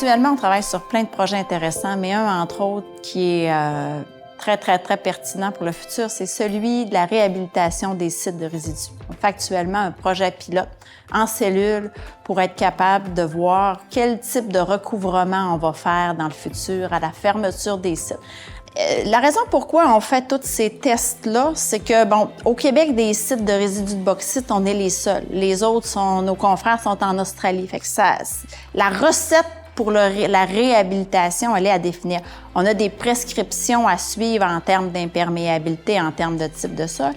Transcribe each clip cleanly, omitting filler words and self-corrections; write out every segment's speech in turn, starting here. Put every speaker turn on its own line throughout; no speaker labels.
Actuellement, on travaille sur plein de projets intéressants, mais un, entre autres, qui est très pertinent pour le futur, c'est celui de la réhabilitation des sites de résidus. On fait actuellement un projet pilote en cellule pour être capable de voir quel type de recouvrement on va faire dans le futur à la fermeture des sites. La raison pourquoi on fait tous ces tests-là, c'est que, bon, au Québec, des sites de résidus de bauxite, on est les seuls. Les autres, nos confrères sont en Australie. Fait que la recette pour la réhabilitation, elle est à définir. On a des prescriptions à suivre en termes d'imperméabilité, en termes de type de sol.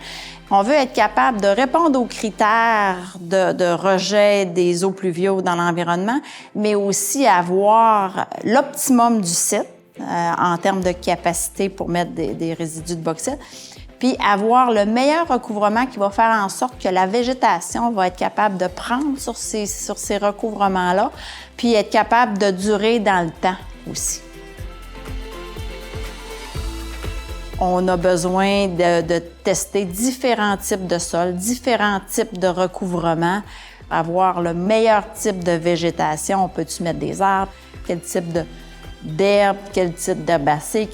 On veut être capable de répondre aux critères de rejet des eaux pluviaux dans l'environnement, mais aussi avoir l'optimum du site en termes de capacité pour mettre des résidus de bauxite, puis avoir le meilleur recouvrement qui va faire en sorte que la végétation va être capable de prendre sur ces recouvrements-là, puis être capable de durer dans le temps aussi. On a besoin de tester différents types de sols, différents types de recouvrements, avoir le meilleur type de végétation. On peut-tu mettre des arbres? Quel type d'herbe, quel type d'herbacées,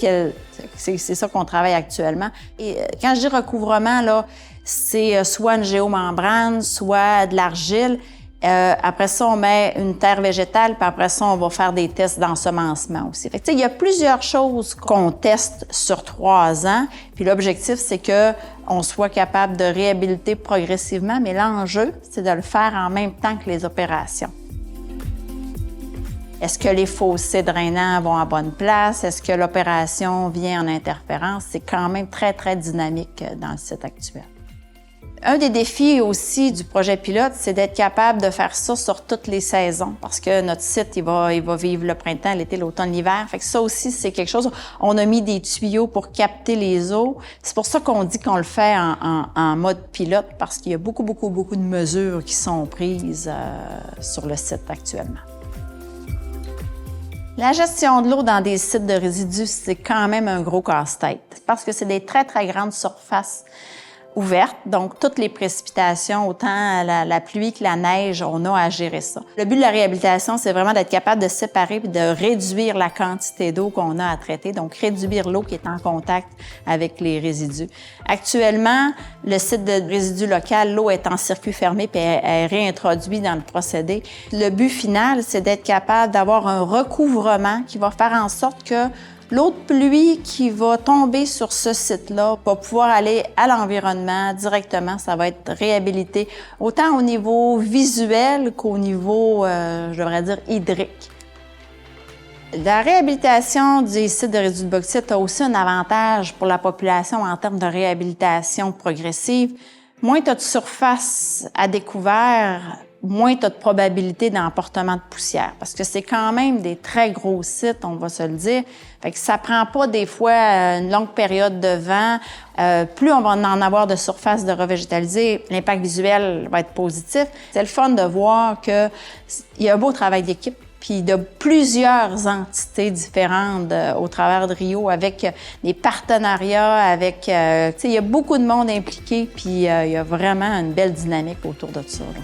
c'est ça qu'on travaille actuellement. Et quand je dis recouvrement, là, c'est soit une géomembrane, soit de l'argile. Après ça, on met une terre végétale, puis après ça, on va faire des tests d'ensemencement aussi. Fait que, il y a plusieurs choses qu'on teste sur 3 ans, puis l'objectif, c'est qu'on soit capable de réhabiliter progressivement, mais l'enjeu, c'est de le faire en même temps que les opérations. Est-ce que les fossés drainants vont à bonne place? Est-ce que l'opération vient en interférence? C'est quand même très dynamique dans le site actuel. Un des défis aussi du projet pilote, c'est d'être capable de faire ça sur toutes les saisons parce que notre site, il va vivre le printemps, l'été, l'automne, l'hiver. Fait que ça aussi, c'est quelque chose. On a mis des tuyaux pour capter les eaux. C'est pour ça qu'on dit qu'on le fait en mode pilote parce qu'il y a beaucoup de mesures qui sont prises sur le site actuellement. La gestion de l'eau dans des sites de résidus, c'est quand même un gros casse-tête parce que c'est des très grandes surfaces ouvertes. Donc, toutes les précipitations, autant la pluie que la neige, on a à gérer ça. Le but de la réhabilitation, c'est vraiment d'être capable de séparer et de réduire la quantité d'eau qu'on a à traiter, donc réduire l'eau qui est en contact avec les résidus. Actuellement, le site de résidus local, l'eau est en circuit fermé puis elle est réintroduite dans le procédé. Le but final, c'est d'être capable d'avoir un recouvrement qui va faire en sorte que l'eau de pluie qui va tomber sur ce site-là va pouvoir aller à l'environnement directement. Ça va être réhabilité autant au niveau visuel qu'au niveau, je devrais dire, hydrique. La réhabilitation des sites de résidus de bauxite a aussi un avantage pour la population en termes de réhabilitation progressive. Moins tu as de surface à découvert, moins tu as de probabilité d'emportement de poussière. Parce que c'est quand même des très gros sites, on va se le dire. Fait que ça prend pas des fois une longue période de vent. Plus on va en avoir de surface de revégétaliser, l'impact visuel va être positif. C'est le fun de voir qu'il y a un beau travail d'équipe. Puis de plusieurs entités différentes au travers de Rio, avec des partenariats, avec, il y a beaucoup de monde impliqué, puis il y a vraiment une belle dynamique autour de ça, là.